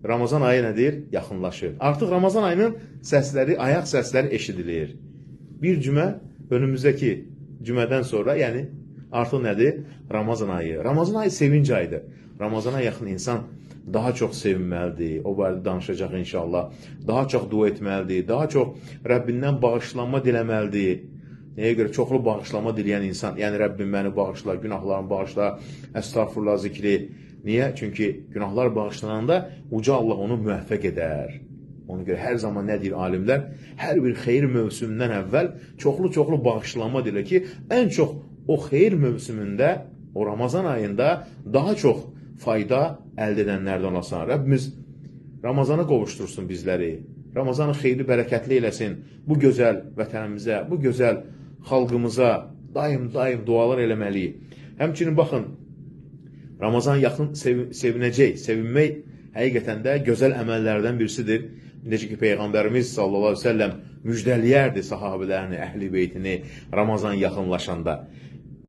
Ramazan ayı nədir? Yaxınlaşır. Artıq Ramazan ayının səsləri, ayaq səsləri eşidilir. Bir cümə önümüzdəki cümədən sonra, yəni artıq nədir? Ramazan ayı. Ramazan ayı sevinc ayıdır. Ramazana yaxın insan daha çox sevinməlidir. O barədə danışacaq inşallah. Daha çox dua etməlidir. Daha çox Rəbbindən bağışlanma diləməlidir. Nəyə görə? Çoxlu bağışlama diləyən insan, yəni Rəbbim məni bağışla, günahlarımı bağışla, əstağfurullah zikri. Niyə? Çünki günahlar bağışlananda Uca Allah onu müvəffəq edər. Ona görə hər zaman nə deyir alimlər? Hər bir xeyir mövsümündən əvvəl çoxlu bağışlanma dilə ki, ən çox o xeyir mövsümündə, o Ramazan ayında daha çox fayda əldə edənlərdən olasan. Rəbbimiz Ramazana qovuştursun bizləri. Ramazanı xeyirli, bərəkətli eləsin. Bu gözəl vətənimizə, bu gözəl xalqımıza daim dualar eləməliyik. Həmçinin baxın, Ramazan yaxın sevinəcək, sevinmək həqiqətən də gözəl əməllərdən birisidir. Necə ki, Peyğəmbərimiz sallallahu aleyhi ve sellem müjdəliyərdi sahabələrini, əhl-i beytini Ramazan yaxınlaşanda.